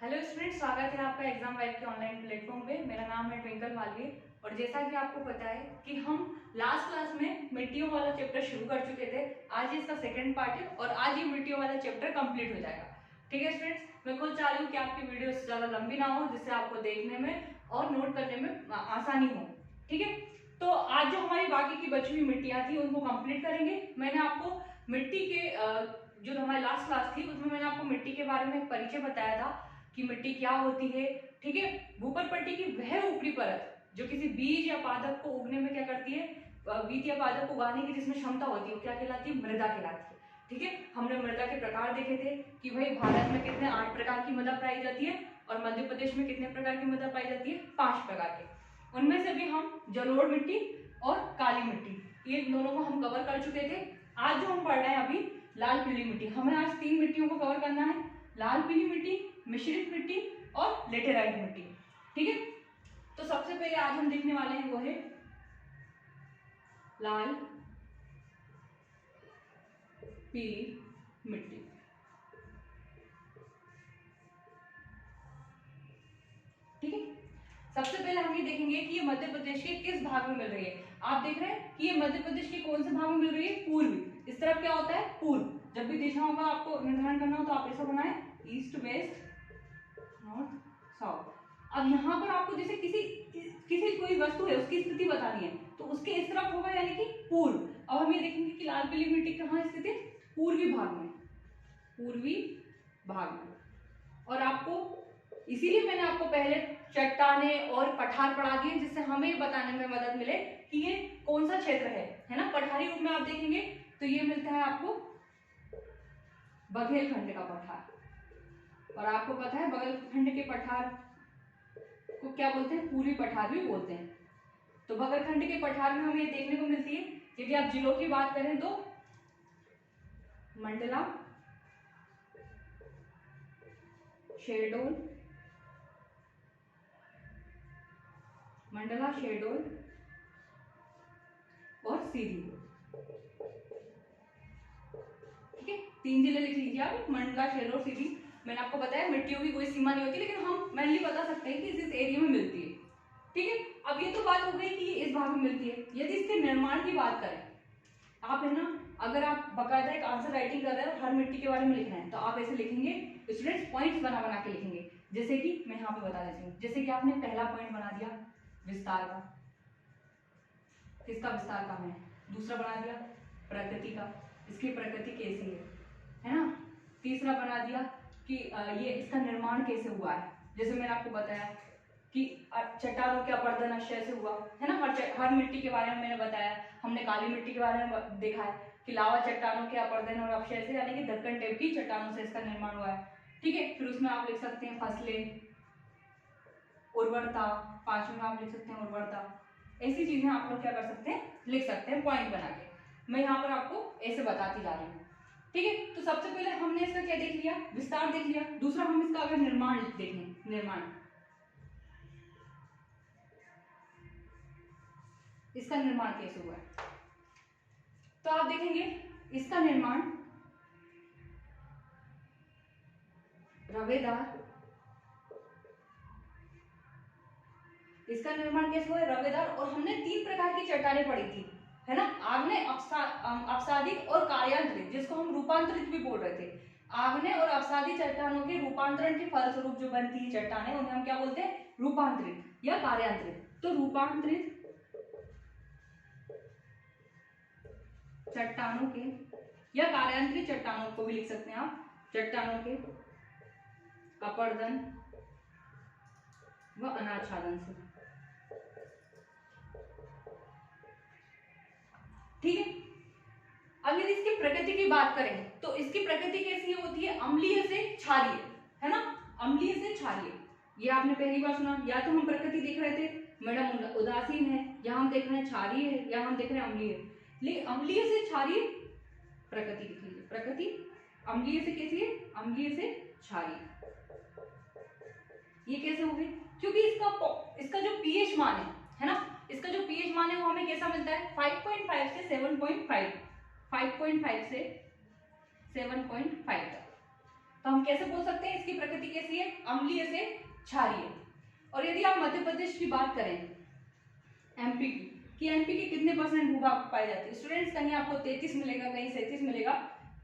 Hello student, स्वागत है आपका एग्जाम वाइब के ऑनलाइन प्लेटफॉर्म पे। मेरा नाम है ट्विंकल मालवीय और जैसा कि आपको पता है कि हम लास्ट क्लास में मिट्टियों वाला चैप्टर शुरू कर चुके थे। आज इसका सेकंड पार्ट है और आज ये मिट्टियों वाला चैप्टर कंप्लीट हो जाएगा। ठीक है स्टूडेंट्स, मैं खुद चाह रही हूँ कि आपकी वीडियो ज़्यादा लंबी ना हो, जिससे आपको देखने में और नोट करने में आसानी हो। ठीक है, तो आज जो हमारी बाकी की बची हुई मिट्टियाँ थी उनको कंप्लीट करेंगे। मैंने आपको मिट्टी के जो हमारी लास्ट क्लास थी उसमें मैंने आपको मिट्टी के बारे में एक परिचय बताया था कि मिट्टी क्या होती है। ठीक है, भूपर पट्टी की वह ऊपरी परत जो किसी बीज या पादप को उगने में क्या करती है, बीज या पादप को उगाने की जिसमें क्षमता होती है, वो क्या कहलाती है, मृदा कहलाती है। ठीक है, हमने मृदा के प्रकार देखे थे कि भाई भारत में कितने 8 प्रकार की मृदा पाई जाती है और मध्य प्रदेश में कितने प्रकार की मृदा पाई जाती है, 5 प्रकार के। उनमें से भी हम जलोढ़ मिट्टी और काली मिट्टी, ये दोनों को हम कवर कर चुके थे। आज जो हम पढ़ रहे हैं अभी लाल पीली मिट्टी, हमें आज 3 मिट्टियों को कवर करना है, लाल पीली मिट्टी, मिश्रित मिट्टी और लेटेराइट मिट्टी। ठीक है, तो सबसे पहले आज हम देखने वाले हैं वो है लाल पीली मिट्टी। ठीक है, सबसे पहले हम ये देखेंगे कि ये मध्य प्रदेश के किस भाग में मिल रही है। आप देख रहे हैं कि ये मध्य प्रदेश के कौन से भाग में मिल रही है, पूर्वी। इस तरफ क्या होता है, पूर्व। जब भी दिशाओं का आपको निर्धारण करना हो तो आप ऐसा बनाए, ईस्ट वेस्ट नॉर्थ साउथ। अब यहाँ पर आपको जैसे किसी कोई वस्तु है उसकी स्थिति बतानी है तो उसके इस तरफ होगा यानी कि पूर्व। अब हम ये देखेंगे कि लाल पीली मिट्टी कहाँ स्थित है, पूर्वी भाग में, पूर्वी भाग में। और आपको इसीलिए मैंने आपको पहले चट्टाने और पठार पढ़ा दिए, जिससे हमें बताने में मदद मिले कि ये कौन सा क्षेत्र है ना। पठारी रूप में आप देखेंगे तो ये मिलता है आपको बघेलखंड का पठार, और आपको पता है बघेलखंड के पठार को क्या बोलते हैं, पूर्वी पठार भी बोलते हैं। तो बघेलखंड के पठार में हमें ये देखने को मिलती है। यदि आप जिलों की बात करें तो मंडला, शहडोल, मंडला, शहडोल और सीधी। ठीक है, 3 जिले लिख लीजिए आप, मंडला, शहडोल, सीधी। मैंने आपको बताया मिट्टियों की कोई सीमा नहीं होती, लेकिन हम मेनली बता सकते हैं कि इस एरिया में मिलती है। ठीक है, अब ये तो बात हो गई कि ये इस भाग में मिलती है। यदि इसके निर्माण की बात करें, आप है ना, अगर आप बाकायदा एक आंसर राइटिंग कर रहे हैं और हर मिट्टी के बारे में लिख रहे हैं तो आप ऐसे लिखेंगे, स्टूडेंट्स पॉइंट्स बना बना के लिखेंगे। जैसे कि मैं यहाँ पे बता देती हूँ, जैसे कि आपने पहला पॉइंट बना दिया विस्तार का, किसका विस्तार कहाँ है। दूसरा बना दिया प्रकृति का, इसकी प्रकृति कैसी है ना। तीसरा बना दिया कि ये इसका निर्माण कैसे हुआ है, जैसे मैंने आपको बताया कि चट्टानों के अपरदन आश्रय से हुआ है ना। हर मिट्टी के बारे में मैंने बताया। हमने काली मिट्टी के बारे में देखा है कि लावा चट्टानों के अपरदन और अपक्षय से, यानी कि दक्कन टाइप की चट्टानों से इसका निर्माण हुआ है। ठीक है, फिर उसमें आप लिख सकते हैं फसलें, उर्वरता, 5वें में आप लिख सकते हैं उर्वरता। ऐसी चीजें आप लोग क्या कर सकते हैं, लिख सकते हैं पॉइंट बना के। मैं यहाँ पर आपको ऐसे बताती जा रही हूँ। ठीक है, तो सबसे पहले हमने इसका क्या देख लिया, विस्तार देख लिया। दूसरा हम इसका अगर निर्माण देखें, निर्माण, इसका निर्माण कैसे हुआ है, तो आप देखेंगे इसका निर्माण रवेदार, इसका निर्माण कैसे हुआ है, रवेदार। और हमने 3 प्रकार की चट्टानें पढ़ी थी, है ना, आग्नेय, अपसादिक और कार्यांतरित, जिसको हम रूपांतरित भी बोल रहे थे। आग्नेय और अपसादी चट्टानों के रूपांतरण के फलस्वरूप जो बनती है चट्टानें, उन्हें हम क्या बोलते हैं, रूपांतरित या कार्यांतरित। तो रूपांतरित चट्टानों के या कार्यांतरित चट्टानों को भी लिख सकते हैं आप, चट्टानों के अपरदन व अनाच्छादन से। ठीक है, अब यदि इसकी प्रकृति की बात करें तो इसकी प्रकृति कैसी होती है, अम्लीय से क्षारीय, है ना, अम्लीय से क्षारीय। ये आपने पहली बार सुना। या तो हम प्रकृति देख रहे थे मैडम उदासीन है, या हम देख रहे हैं क्षारीय है, या हम देख रहे हैं अम्लीय है। लेकिन अम्लीय से क्षारीय प्रकृति दिख रही है, प्रकृति अम्लीय से कैसी है, अम्लीय से क्षारीय। ये कैसे हो गई, क्योंकि इसका जो पीएच मान है ना, इसका जो पीएच मान है वो हमें कैसा मिलता है, 5.5 से 7.5, 5.5 से 7.5 तक। तो हम कैसे बोल सकते हैं इसकी प्रकृति कैसी है, अम्लीय से क्षारीय। और यदि आप मध्य प्रदेश की बात करें, एमपी की, कि एमपी के कितने परसेंट भूभाग पाए जाते हैं स्टूडेंट्स, कहीं आपको 33 मिलेगा, कहीं 37 मिलेगा,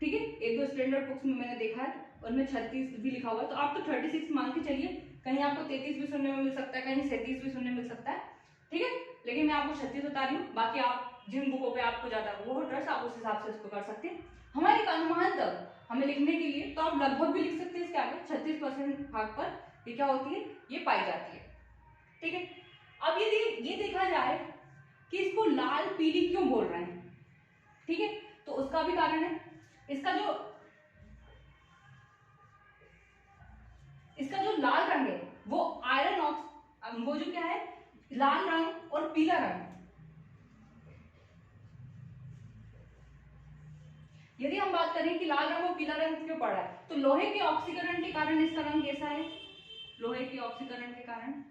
ठीक है। एक दो स्टैंडर्ड बुक्स में मैंने देखा है और में 36 भी लिखा हुआ है, तो आप तो 36 मान के चलिए, कहीं आपको 33 भी सुनने में मिल सकता है, कहीं 37 भी सुनने में मिल सकता है, ठीक है। लेकिन मैं आपको 36 बता रही हूँ, बाकी आप जिन बुकों पे आपको ज्यादा वो हो ट्रस्ट, आप उस हिसाब से उसको कर सकते हैं। हमारे अनुमान तक हमें लिखने के लिए तो आप लगभग भी लिख सकते हैं इसके आगे, 36% भाग पर ये क्या होती है, ये पाई जाती है, ठीक है। अब यदि ये देखा जाए कि इसको लाल पीली क्यों बोल रहे हैं, ठीक है, तो उसका भी कारण है। इसका जो लाल रंग है वो आयरन ऑक्स, वो जो क्या है, लाल रंग और पीला रंग, यदि हम बात करें कि लाल रंग और पीला रंग क्यों पड़ रहा है, तो लोहे के ऑक्सीकरण के कारण इसका रंग कैसा है, लोहे के ऑक्सीकरण के कारण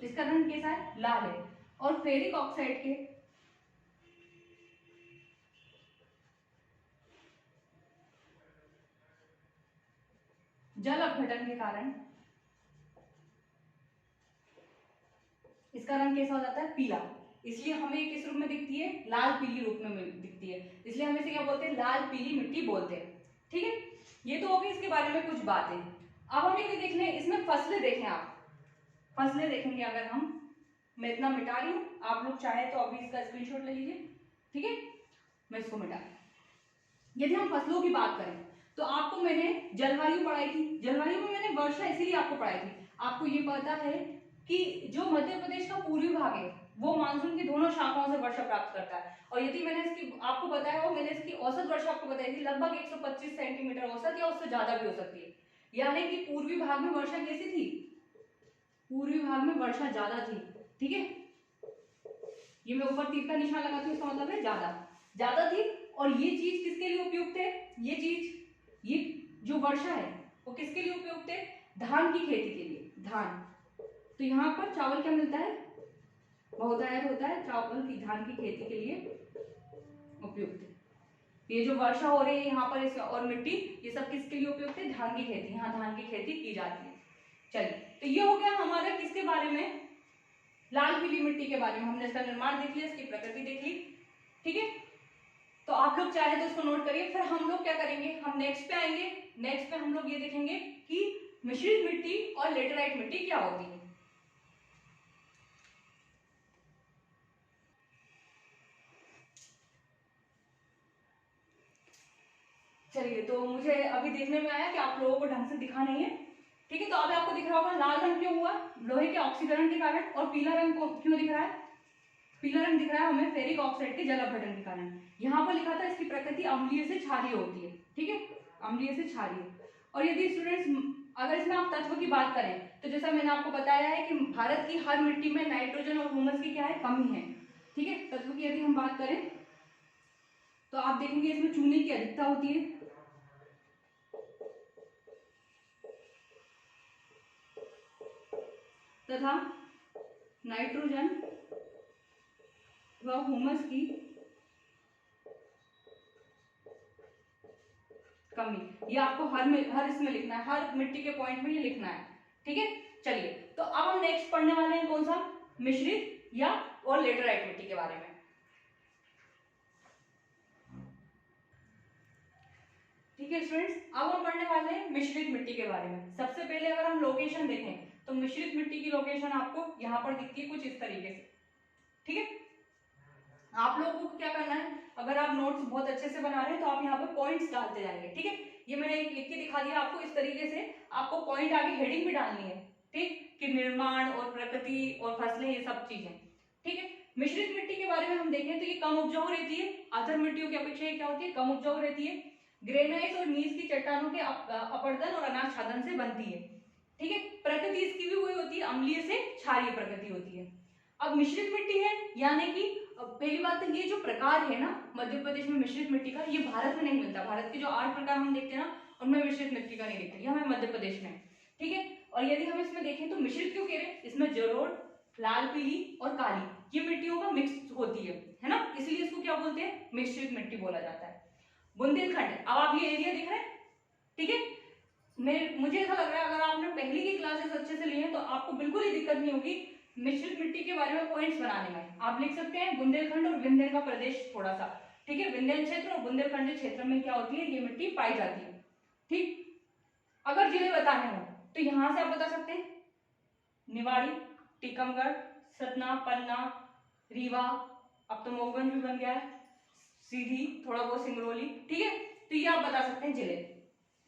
इसका रंग कैसा है, लाल है। और फेरिक ऑक्साइड के जल अपघटन के कारण इसका रंग कैसा हो जाता है, पीला। इसलिए हमें किस रूप में दिखती है, लाल पीली रूप में दिखती है, इसलिए हम इसे क्या बोलते हैं, लाल पीली मिट्टी बोलते हैं, ठीक है। ये तो हो गई इसके बारे में कुछ बातें। अब हमें ये देखने, इसमें फसलें देखें, आप फसलें देखेंगे अगर हम, मैं इतना मिटा रही हूँ, आप लोग चाहे तो अभी इसका स्क्रीनशॉट ले लीजिए, ठीक है, मैं इसको मिटा। यदि हम फसलों की बात करें तो आपको मैंने जलवायु पढ़ाई थी, जलवायु में मैंने वर्षा इसीलिए आपको पढ़ाई थी, आपको ये पता है कि जो मध्य प्रदेश का पूर्वी भाग है वो मानसून की दोनों शाखाओं से वर्षा प्राप्त करता है। और यदि मैंने इसकी आपको बताया हो, मैंने इसकी औसत वर्षा आपको बताई थी, लगभग 125 सेंटीमीटर औसत या उससे ज्यादा भी हो सकती है। यानी कि पूर्वी भाग में वर्षा कैसी थी, पूर्वी भाग में वर्षा ज्यादा थी, ठीक है। ये मैं ऊपर तीर का निशान लगाती हूँ, इसका मतलब है ज्यादा थी। और ये चीज किसके लिए उपयुक्त है, ये चीज, ये जो वर्षा है वो किसके लिए उपयुक्त है, धान की खेती के लिए, धान। तो यहाँ पर चावल क्या मिलता है, बहुतायत होता है, चावल की, धान की खेती के लिए उपयुक्त है। ये जो वर्षा हो रही है यहाँ पर इस और मिट्टी, ये सब किसके लिए उपयुक्त है, धान की खेती, यहाँ धान की खेती की जाती है। चलिए, तो ये हो गया हमारा किसके बारे में, लाल पीली मिट्टी के बारे में। हमने इसका निर्माण देख लिया, इसकी प्रकृति देख ली, ठीक है। तो आप लोग चाहे तो इसको नोट करिए। फिर हम लोग क्या करेंगे, हम नेक्स्ट पे आएंगे, नेक्स्ट पे हम लोग ये देखेंगे कि मिश्रित मिट्टी और लेटेराइट मिट्टी क्या होती है। चलिए, तो मुझे अभी देखने में आया कि आप लोगों को ढंग से दिखा नहीं है, ठीक है। तो अभी आपको दिख रहा होगा लाल रंग क्यों हुआ, लोहे के ऑक्सीकरण के कारण। और पीला रंग को क्यों दिख रहा है, पीला रंग दिख रहा है हमें फेरिक ऑक्साइड के जल अपघटन के कारण। यहाँ पर लिखा था इसकी प्रकृति अम्लीय से क्षारीय होती है, ठीक है, अम्लीय से क्षारीय। और यदि स्टूडेंट्स अगर इसमें आप तत्व की बात करें तो जैसा मैंने आपको बताया है कि भारत की हर मिट्टी में नाइट्रोजन और ह्यूमस की क्या है, कमी है, ठीक है। तत्व की यदि हम बात करें तो आप देखेंगे इसमें चूने की अधिकता होती है, तथा नाइट्रोजन व ह्यूमस की कमी। ये आपको हर इसमें लिखना है, हर मिट्टी के पॉइंट में ये लिखना है, ठीक है। चलिए, तो अब हम नेक्स्ट पढ़ने वाले हैं कौन सा, मिश्रित या और लेटेराइट मिट्टी के बारे में। ठीक है स्टूडेंट्स, अब हम पढ़ने वाले हैं मिश्रित मिट्टी के बारे में। सबसे पहले अगर हम लोकेशन देखें तो मिश्रित मिट्टी की लोकेशन आपको यहाँ पर दिखती है कुछ इस तरीके से, ठीक है। आप लोगों को क्या करना है, अगर आप नोट्स बहुत अच्छे से बना रहे हैं तो आप यहाँ पे पॉइंट्स डालते जाएंगे, ठीक है। ये मैंने एक लिख के दिखा दिया आपको, इस तरीके से आपको पॉइंट आगे हेडिंग भी डालनी है, ठीक, कि निर्माण और प्रकृति और फसलें, ये सब चीजें, ठीक है। मिश्रित मिट्टी के बारे में हम देखें तो ये कम उपजाऊ रहती है, अदर मिट्टियों की अपेक्षा क्या होती है, कम उपजाऊ रहती है। ग्रेनाइट और नीस की चट्टानों के अपरदन और अनाच्छादन से बनती है, ठीक है। प्रकृति इसकी भी वही होती है, अम्लीय से क्षारीय प्रकृति होती है। अब मिश्रित मिट्टी है, यानी कि पहली बात तो ये जो प्रकार है ना मध्य प्रदेश में मिश्रित मिट्टी का, ये भारत में नहीं मिलता। भारत के जो 8 प्रकार हम देखते हैं ना, उनमें मिश्रित मिट्टी का नहीं दिखता, ये हमें मध्य प्रदेश में, ठीक है। और यदि हम इसमें देखें तो मिश्रित क्यों कह रहे हैं, इसमें जलोढ़, लाल पीली और काली, ये मिट्टियों का मिक्स होती है ना, इसलिए इसको क्या बोलते हैं, मिश्रित मिट्टी बोला जाता है। बुंदेलखंड, अब आप ये एरिया देख रहे हैं, ठीक है। मुझे ऐसा लग रहा है अगर आपने पहली की क्लासेस अच्छे से ली है तो आपको बिल्कुल ही दिक्कत नहीं होगी मिश्रित मिट्टी के बारे में पॉइंट्स बनाने में। आप लिख सकते हैं बुंदेलखंड और विंध्य का प्रदेश थोड़ा सा, ठीक है। विंध्य क्षेत्र और बुंदेलखंड क्षेत्र में क्या होती है, ये मिट्टी पाई जाती है, ठीक। अगर जिले बताने हो तो यहां से आप बता सकते हैं निवाड़ी, टीकमगढ़, सतना, पन्ना, रीवा, अब तो मऊगंज भी बन गया है, सीधी, थोड़ा बहुत सिंगरौली, ठीक है। तो ये आप बता सकते हैं जिले,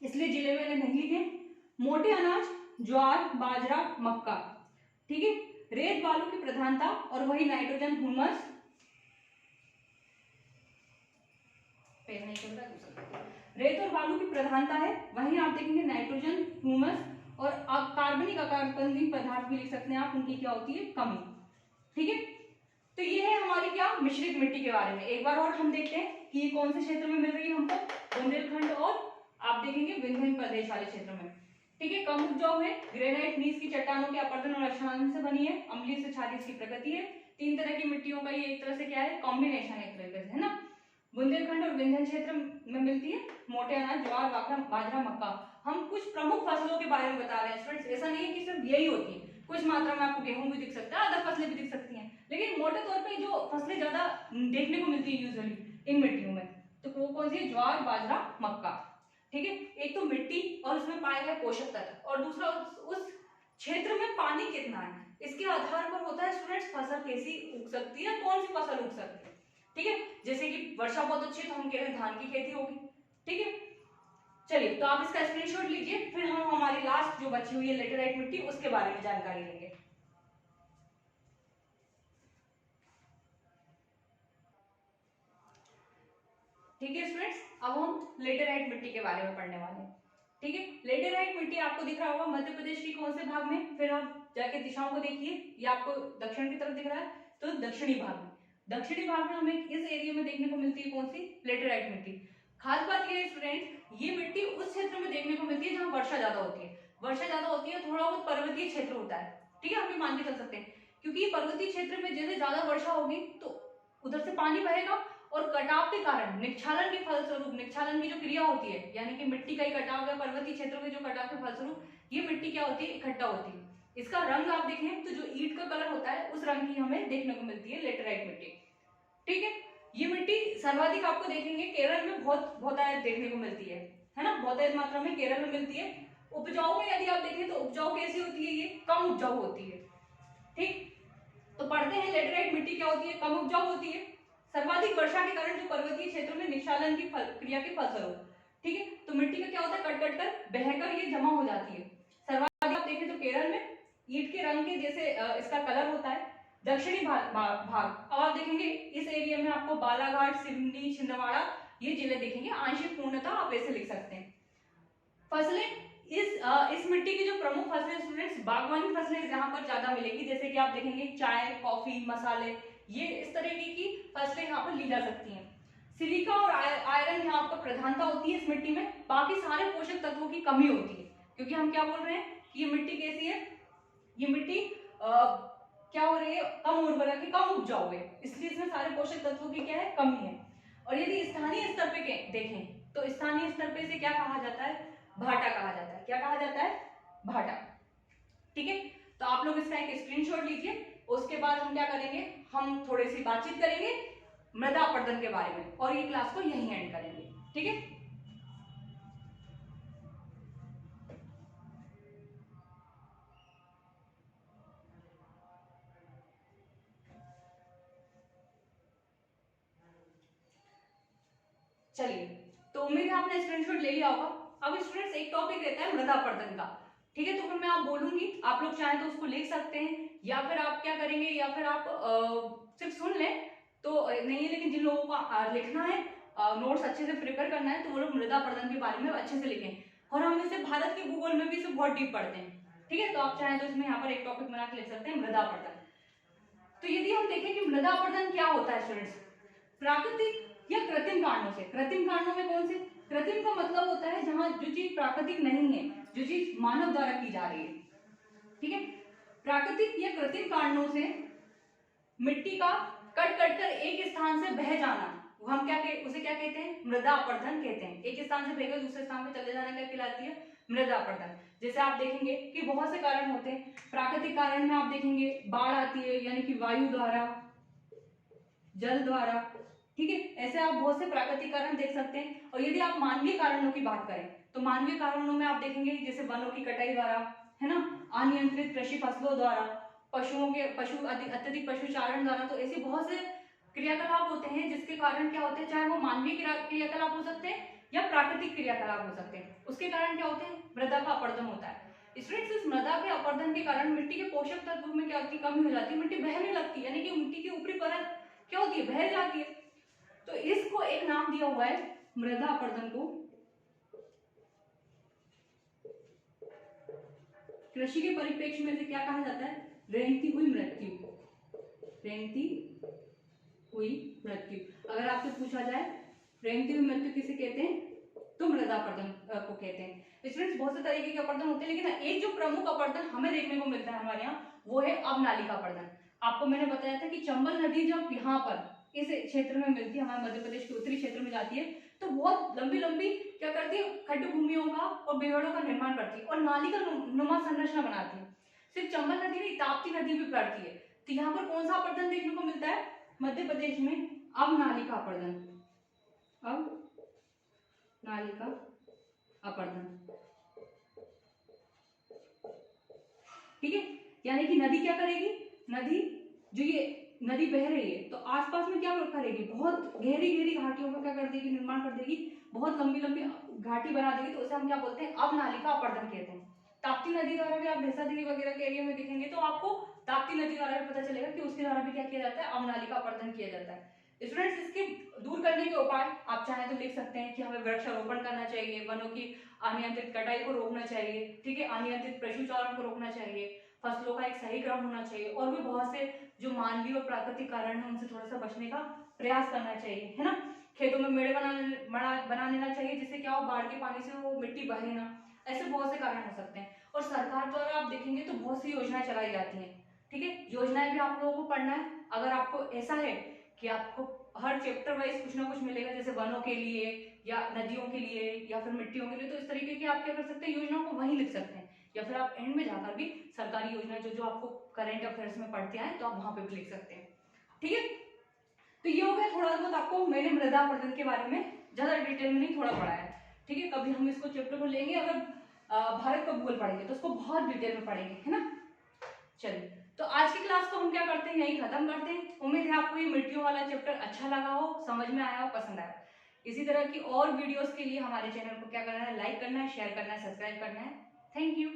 इसलिए जिले मैंने नहीं लिखे। मोटे अनाज ज्वार, बाजरा, मक्का, ठीक है। रेत बालू की प्रधानता और वही नाइट्रोजन, ह्यूमस, रेत और बालू की प्रधानता है, वहीं आप देखेंगे नाइट्रोजन, ह्यूमस और आप कार्बनिक अकार्बनिक पदार्थ भी लिख सकते हैं आप, उनकी क्या होती है, कमी, ठीक है। तो ये है हमारी क्या, मिश्रित मिट्टी के बारे में। एक बार और हम देखते हैं कि ये कौन से क्षेत्र में मिल रही है हमको, बुंदेलखंड और आप देखेंगे विंध्य प्रदेश वाले क्षेत्र में, ठीक है। कम उपजाऊ है, ग्रेनाइट नीस की चट्टानों के अपरदन और लक्षण से बनी है, अम्लीय से क्षारीय इसकी प्रकृति है। 3 तरह की मिट्टियों का ये एक तरह से क्या है, कॉम्बिनेशन एक तरह से, है ना। बुंदेलखंड और विंध्य क्षेत्र में मिलती है मोटे अनाज ज्वार, बाजरा, मक्का। हम कुछ प्रमुख फसलों के बारे में बता रहे हैं स्टूडेंट्स, ऐसा नहीं है कि सिर्फ यही होती है, कुछ मात्रा में आपको गेहूं भी दिख सकता है, अदर फसलें भी दिख सकती हैं, लेकिन मोटे तौर पे जो फसलें ज्यादा देखने को मिलती है यूजुअली इन मिट्टियों में, तो वो कौन सी है, ज्वार, बाजरा, मक्का, ठीक है। एक तो मिट्टी और उसमें पाए गए पोषक तत्व, और दूसरा उस क्षेत्र में पानी कितना है, इसके आधार पर होता है स्टूडेंट्स फसल कैसी उग सकती है, कौन सी फसल उग सकती है, ठीक है। जैसे कि वर्षा बहुत अच्छी है तो हम कह रहे हैं धान की खेती होगी, ठीक है। चलिए, तो आप इसका स्क्रीनशॉट लीजिए, फिर हम हमारी लास्ट जो बची हुई है लेटेराइट मिट्टी उसके बारे में जानकारी लेंगे। ठीक है स्टूडेंट्स, अब हम लेटेराइट मिट्टी के बारे में पढ़ने वाले हैं, ठीक है। लेटेराइट मिट्टी आपको दिख रहा होगा मध्य प्रदेश की कौन से भाग में, फिर आप जाके दिशाओं को देखिए, ये आपको दक्षिण की तरफ दिख रहा है, तो दक्षिणी भाग में, दक्षिणी भाग में हमें इस एरिया में देखने को मिलती है कौन सी, लेटेराइट मिट्टी। खास बात ये है स्टूडेंट, ये मिट्टी उस क्षेत्र में देखने को मिलती है जहां वर्षा ज्यादा होती है, वर्षा ज्यादा होती है, थोड़ा बहुत पर्वतीय क्षेत्र होता है, ठीक है, हम भी मान के चल सकते हैं, क्योंकि पर्वतीय क्षेत्र में जैसे ज्यादा वर्षा होगी तो उधर से पानी बहेगा और कटाव के कारण निक्षालन के फलस्वरूप, निक्षालन की जो क्रिया होती है, यानी कि मिट्टी का ही कटाव या पर्वतीय क्षेत्रों के जो कटाव के फलस्वरूप ये मिट्टी क्या होती है, इकट्ठा होती है। इसका रंग आप देखें तो जो ईंट का कलर होता है उस रंग की हमें देखने को मिलती है लेटेराइट मिट्टी, ठीक है। ये मिट्टी सर्वाधिक आपको देखेंगे केरल में बहुतायत देखने को मिलती है ना, बहुतायत मात्रा में केरल में मिलती है। उपजाऊ में यदि आप देखें तो उपजाऊ कैसी होती है, ये कम उपजाऊ होती है, ठीक। तो पढ़ते हैं लेटेराइट मिट्टी क्या होती है, कम उपजाऊ होती है, सर्वाधिक वर्षा के कारण जो पर्वतीय क्षेत्रों में निक्षालन की क्रिया के फलस्वरूप, ठीक है। तो मिट्टी का क्या होता है, कट कट कर बहकर ये जमा हो जाती है। सर्वाधिक आप देखें तो केरल में ईंट के रंग के जैसे इसका कलर होता है। दक्षिणी भाग अब आप देखेंगे इस एरिया में आपको बालाघाट, सिवनी, छिंदवाड़ा ये जिले दिखेंगे, आंशिक पूर्णतः आप ऐसे लिख सकते हैं। फसलें इस मिट्टी की जो प्रमुख फसलें स्टूडेंट्स, बागवानी फसलें जहां पर ज्यादा मिलेगी, जैसे कि आप देखेंगे चाय, कॉफी, मसाले, ये इस तरीके की फसलें यहाँ पर ली जा सकती हैं। सिलिका और आयरन यहाँ पर प्रधानता होती है इस मिट्टी में, बाकी सारे पोषक तत्वों की कमी होती है, क्योंकि हम क्या बोल रहे हैं कि ये मिट्टी कैसी है, ये मिट्टी क्या हो रही है, कम उर्वरक है, कम उपजाऊ है, इसलिए इसमें सारे पोषक तत्वों की क्या है, कमी है। और यदि स्थानीय स्तर पे देखें तो स्थानीय स्तर पे इसे क्या कहा जाता है, भाटा कहा जाता है, क्या कहा जाता है, भाटा, ठीक है। तो आप लोग इसका एक स्क्रीनशॉट लीजिए, उसके बाद हम क्या करेंगे, हम थोड़ी सी बातचीत करेंगे मृदा अपरदन के बारे में और ये क्लास को यहीं एंड करेंगे, ठीक है। चलिए, तो उम्मीद है आपने स्क्रीनशॉट ले लिया होगा। अब स्टूडेंट्स एक टॉपिक रहता है मृदा अपरदन का, ठीक है। तो फिर मैं आप बोलूंगी, आप लोग चाहें तो उसको लिख सकते हैं, या फिर आप क्या करेंगे, या फिर आप सिर्फ सुन लें तो नहीं है, लेकिन जिन लोगों को लिखना है, नोट्स अच्छे से प्रिपेयर करना है, तो वो लोग मृदा अपरदन के बारे में अच्छे से लिखें। और हम इसे भारत के भूगोल में भी इसे बहुत डीप पढ़ते हैं, ठीक है। तो आप चाहें तो इसमें यहाँ पर एक टॉपिक बना के लिख सकते हैं, मृदा अपरदन। तो यदि हम देखें कि मृदा अपरदन क्या होता है स्टूडेंट्स, प्राकृतिक या कृत्रिम कारणों से, कृत्रिम कारणों में कौन से, कृत्रिम का मतलब होता है जहां जो चीज प्राकृतिक नहीं है, जो चीज मानव द्वारा की जा रही है, ठीक है। प्राकृतिक या कृत्रिम कारणों से मिट्टी का कट कट कर एक स्थान से बह जाना, वो हम उसे क्या कहते हैं, मृदा अपरदन कहते हैं। एक स्थान से बहकर दूसरे स्थान पे चले जाने का कहलाती है मृदा अपरदन। जैसे आप देखेंगे कि बहुत से कारण होते हैं, प्राकृतिक कारण में आप देखेंगे बाढ़ आती है, यानी कि वायु द्वारा, जल द्वारा, ठीक है, ऐसे आप बहुत से प्राकृतिक कारण देख सकते हैं। और यदि आप मानवीय कारणों की बात करें तो मानवीय कारणों में आप देखेंगे जैसे वनों की कटाई द्वारा, है ना, अनियंत्रित कृषि फसलों द्वारा, अत्यधिक पशुचारण द्वारा, तो ऐसे बहुत से क्रियाकलाप होते हैं जिसके कारण क्या होते हैं, चाहे वो मानवीय क्रियाकलाप हो सकते हैं या प्राकृतिक क्रियाकलाप हो सकते हैं, उसके कारण क्या होते हैं, मृदा का अपरदन होता है। स्टूडेंट्स, इस मृदा के अपरदन के कारण मिट्टी के पोषक तत्वों में क्या होती है, कमी हो जाती है, मिट्टी बहने लगती है, यानी कि मिट्टी की ऊपरी परत क्या होती है, बह जाती है। तो इसको एक नाम दिया हुआ है मृदा अपरदन को कृषि के परिप्रेक्ष्य में से क्या कहा जाता है, रेंगती हुई मृत्यु, रेंगती हुई मृत्यु। अगर आपसे पूछा जाए रेंगती हुई मृत्यु किसे कहते हैं, तो मृदा अपरदन को कहते हैं। स्टूडेंट्स, बहुत से तरीके के अपरदन होते हैं, लेकिन एक जो प्रमुख अपरदन हमें देखने को मिलता है हमारे यहाँ, वो है अवनालिका अपरदन। आपको मैंने बताया था कि चंबल नदी जब यहाँ पर इस क्षेत्र में मिलती है, हमारे मध्य प्रदेश के उत्तरी क्षेत्र में जाती है, तो बहुत लंबी लंबी क्या करती है, खड्ड भूमियों का और बेहड़ों का निर्माण करती है और नाली का नुमा संरचना बनाती है। सिर्फ चंबल नदी नहीं, ताप्ती नदी भी पड़ती है। तो यहाँ पर कौन सा अपरदन देखने को मिलता है, मध्य प्रदेश में अवनालिका अपरदन, अवनालिका अपरदन, ठीक है। यानी कि नदी क्या करेगी, नदी जो ये नदी बह रही है तो आसपास में क्या करेगी, बहुत गहरी गहरी घाटियों का क्या कर देगी, निर्माण कर देगी, बहुत लंबी लंबी घाटी बना देगी, तो उसे हम क्या बोलते हैं, अवनालिका अपरदन कहते हैं। ताप्ती नदी द्वारा भी आप भैंसा देवी वगैरह के एरिया में देखेंगे तो आपको ताप्ती नदी द्वारा भी पता चलेगा कि उसके द्वारा भी क्या किया जाता है, अवनालिका अपरदन किया जाता है। स्टूडेंट्स, इसके दूर करने के उपाय आप चाहें तो लिख सकते हैं कि हमें वृक्षारोपण करना चाहिए, वनों की अनियंत्रित कटाई को रोकना चाहिए, ठीक है, अनियंत्रित पशुचारण को रोकना चाहिए, फसलों का एक सही क्रम होना चाहिए, और भी बहुत से जो मानवीय और प्राकृतिक कारण है उनसे थोड़ा सा बचने का प्रयास करना चाहिए, है ना। खेतों में मेड़े बना लेना चाहिए, जिससे क्या हो, बाढ़ के पानी से वो मिट्टी बहे ना। ऐसे बहुत से कारण हो सकते हैं। और सरकार द्वारा आप देखेंगे तो बहुत सी योजनाएं चलाई जाती हैं, ठीक है, योजनाएं भी आप लोगों को पढ़ना है। अगर आपको ऐसा है कि आपको हर चैप्टर वाइज कुछ ना कुछ मिलेगा, जैसे वनों के लिए या नदियों के लिए या फिर मिट्टियों के लिए, तो इस तरीके की आप क्या कर सकते हैं, योजनाओं को वहीं लिख सकते हैं, या फिर आप एंड में जाकर भी सरकारी योजना जो जो आपको करंट अफेयर्स में पढ़ते आए तो आप वहां पे भी लिख सकते हैं, ठीक है। तो ये हो गया थोड़ा बहुत आपको मैंने मृदा अपरदन के बारे में ज्यादा डिटेल में नहीं, थोड़ा पढ़ाया है, ठीक है। कभी हम इसको चैप्टर को लेंगे, अगर भारत का भूगोल पढ़ेंगे तो उसको बहुत डिटेल में पढ़ेंगे, है ना। चलिए, तो आज की क्लास को हम क्या करते हैं, यही खत्म करते हैं। उम्मीद है आपको ये मिट्टियों वाला चैप्टर अच्छा लगा हो, समझ में आया हो, पसंद आया। इसी तरह की और वीडियोस के लिए हमारे चैनल को क्या करना है, लाइक करना है, शेयर करना है, सब्सक्राइब करना है। Thank you.